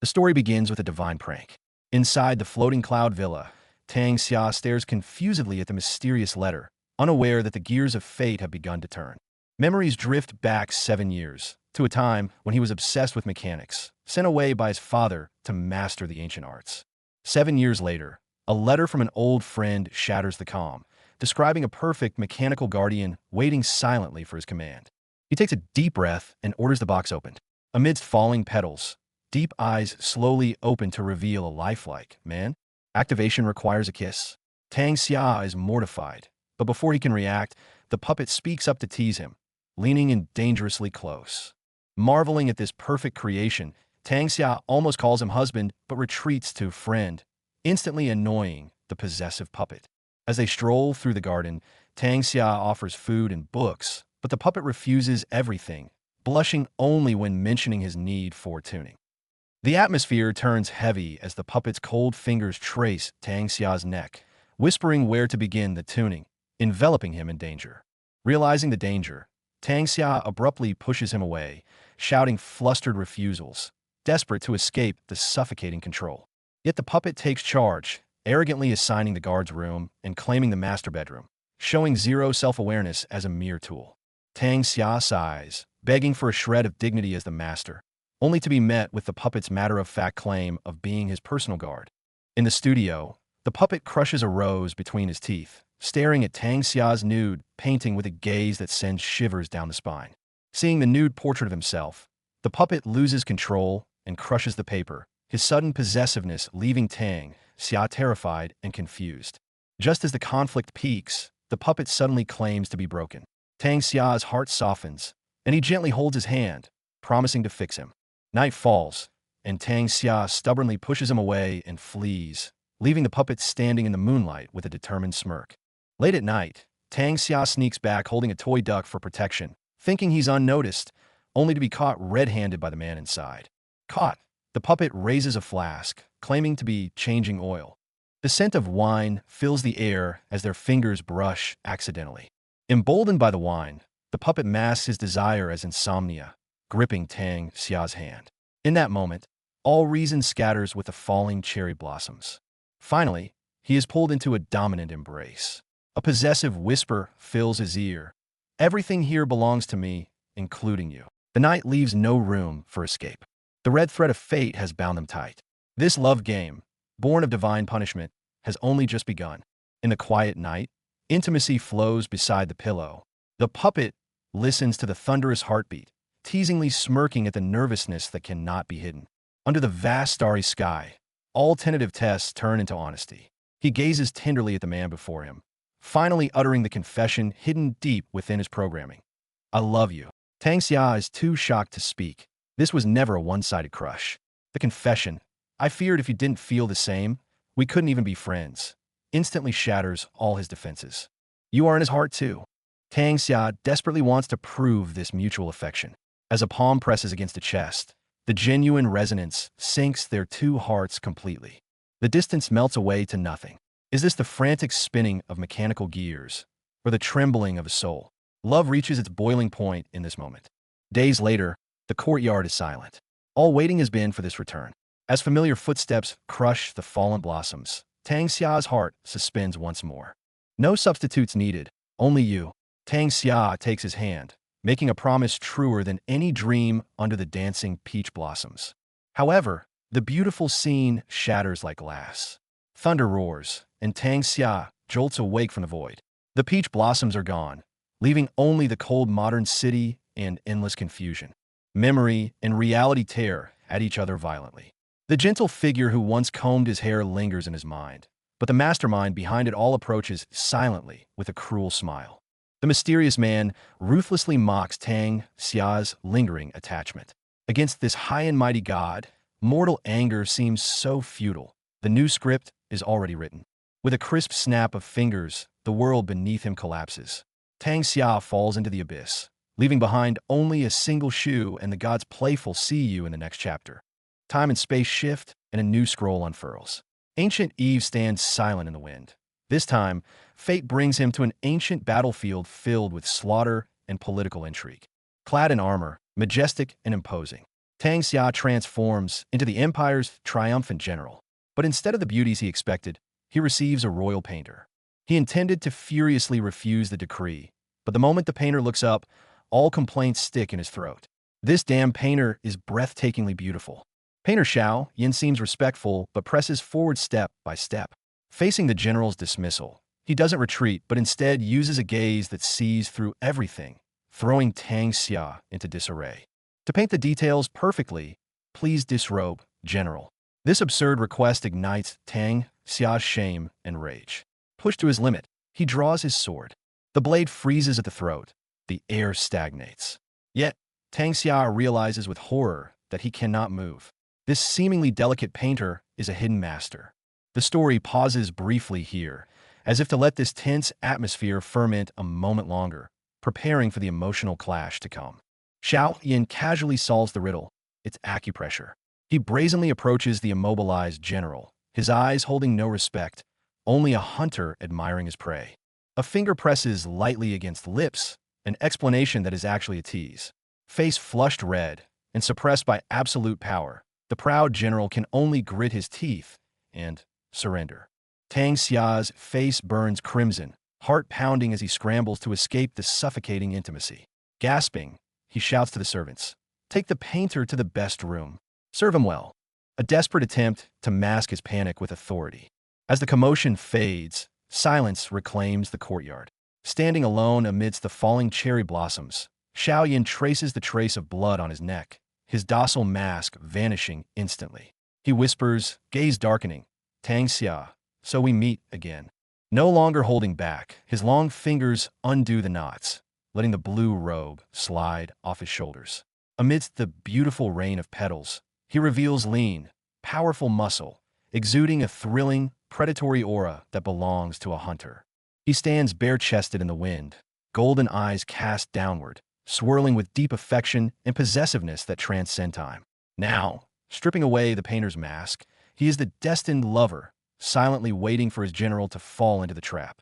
The story begins with a divine prank. Inside the floating cloud villa, Tang Xia stares confusedly at the mysterious letter, unaware that the gears of fate have begun to turn. Memories drift back 7 years, to a time when he was obsessed with mechanics, sent away by his father to master the ancient arts. 7 years later, a letter from an old friend shatters the calm, describing a perfect mechanical guardian waiting silently for his command. He takes a deep breath and orders the box opened. Amidst falling petals, deep eyes slowly open to reveal a lifelike man. Activation requires a kiss. Tang Xia is mortified, but before he can react, the puppet speaks up to tease him, leaning in dangerously close. Marveling at this perfect creation, Tang Xia almost calls him husband but retreats to friend, instantly annoying the possessive puppet. As they stroll through the garden, Tang Xia offers food and books, but the puppet refuses everything, blushing only when mentioning his need for tuning. The atmosphere turns heavy as the puppet's cold fingers trace Tang Xia's neck, whispering where to begin the tuning, enveloping him in danger. Realizing the danger, Tang Xia abruptly pushes him away, shouting flustered refusals, desperate to escape the suffocating control. Yet the puppet takes charge, arrogantly assigning the guard's room and claiming the master bedroom, showing zero self-awareness as a mere tool. Tang Xia sighs, begging for a shred of dignity as the master, only to be met with the puppet's matter-of-fact claim of being his personal guard. In the studio, the puppet crushes a rose between his teeth, staring at Tang Xia's nude painting with a gaze that sends shivers down the spine. Seeing the nude portrait of himself, the puppet loses control and crushes the paper, his sudden possessiveness leaving Tang Xia terrified and confused. Just as the conflict peaks, the puppet suddenly claims to be broken. Tang Xia's heart softens, and he gently holds his hand, promising to fix him. Night falls, and Tang Xia stubbornly pushes him away and flees, leaving the puppet standing in the moonlight with a determined smirk. Late at night, Tang Xia sneaks back holding a toy duck for protection, thinking he's unnoticed, only to be caught red-handed by the man inside. Caught, the puppet raises a flask, claiming to be changing oil. The scent of wine fills the air as their fingers brush accidentally. Emboldened by the wine, the puppet masks his desire as insomnia, gripping Tang Xia's hand. In that moment, all reason scatters with the falling cherry blossoms. Finally, he is pulled into a dominant embrace. A possessive whisper fills his ear. Everything here belongs to me, including you. The night leaves no room for escape. The red thread of fate has bound them tight. This love game, born of divine punishment, has only just begun. In the quiet night, intimacy flows beside the pillow. The puppet listens to the thunderous heartbeat, teasingly smirking at the nervousness that cannot be hidden. Under the vast starry sky, all tentative tests turn into honesty. He gazes tenderly at the man before him, finally uttering the confession hidden deep within his programming. I love you. Tang Xia is too shocked to speak. This was never a one-sided crush. The confession, I feared if you didn't feel the same, we couldn't even be friends, instantly shatters all his defenses. You are in his heart too. Tang Xia desperately wants to prove this mutual affection. As a palm presses against a chest, the genuine resonance sinks their two hearts completely. The distance melts away to nothing. Is this the frantic spinning of mechanical gears, or the trembling of a soul? Love reaches its boiling point in this moment. Days later, the courtyard is silent. All waiting has been for this return. As familiar footsteps crush the fallen blossoms, Tang Xia's heart suspends once more. No substitutes needed, only you. Tang Xia takes his hand, making a promise truer than any dream under the dancing peach blossoms. However, the beautiful scene shatters like glass. Thunder roars, and Tang Xia jolts awake from the void. The peach blossoms are gone, leaving only the cold modern city and endless confusion. Memory and reality tear at each other violently. The gentle figure who once combed his hair lingers in his mind, but the mastermind behind it all approaches silently with a cruel smile. The mysterious man ruthlessly mocks Tang Xia's lingering attachment. Against this high and mighty god, mortal anger seems so futile. The new script is already written. With a crisp snap of fingers, the world beneath him collapses. Tang Xia falls into the abyss, leaving behind only a single shoe and the god's playful see you in the next chapter. Time and space shift, and a new scroll unfurls. Ancient Eve stands silent in the wind. This time, fate brings him to an ancient battlefield filled with slaughter and political intrigue. Clad in armor, majestic and imposing, Tang Xia transforms into the empire's triumphant general. But instead of the beauties he expected, he receives a royal painter. He intended to furiously refuse the decree, but the moment the painter looks up, all complaints stick in his throat. This damn painter is breathtakingly beautiful. Painter Xiao Yin seems respectful but presses forward step by step. Facing the general's dismissal, he doesn't retreat but instead uses a gaze that sees through everything, throwing Tang Xia into disarray. To paint the details perfectly, please disrobe, General. This absurd request ignites Tang Xia's shame and rage. Pushed to his limit, he draws his sword. The blade freezes at the throat. The air stagnates. Yet, Tang Xia realizes with horror that he cannot move. This seemingly delicate painter is a hidden master. The story pauses briefly here, as if to let this tense atmosphere ferment a moment longer, preparing for the emotional clash to come. Xiao Yin casually solves the riddle. It's acupressure. He brazenly approaches the immobilized general, his eyes holding no respect, only a hunter admiring his prey. A finger presses lightly against lips, an explanation that is actually a tease. Face flushed red and suppressed by absolute power, the proud general can only grit his teeth and surrender. Tang Xia's face burns crimson, heart pounding as he scrambles to escape the suffocating intimacy. Gasping, he shouts to the servants, "Take the painter to the best room. Serve him well." A desperate attempt to mask his panic with authority. As the commotion fades, silence reclaims the courtyard. Standing alone amidst the falling cherry blossoms, Xiao Yin traces the trace of blood on his neck, his docile mask vanishing instantly. He whispers, gaze darkening, "Tang Xia, so we meet again." No longer holding back, his long fingers undo the knots, letting the blue robe slide off his shoulders. Amidst the beautiful rain of petals, he reveals lean, powerful muscle, exuding a thrilling, predatory aura that belongs to a hunter. He stands bare-chested in the wind, golden eyes cast downward, swirling with deep affection and possessiveness that transcend time. Now, stripping away the painter's mask, he is the destined lover, silently waiting for his general to fall into the trap.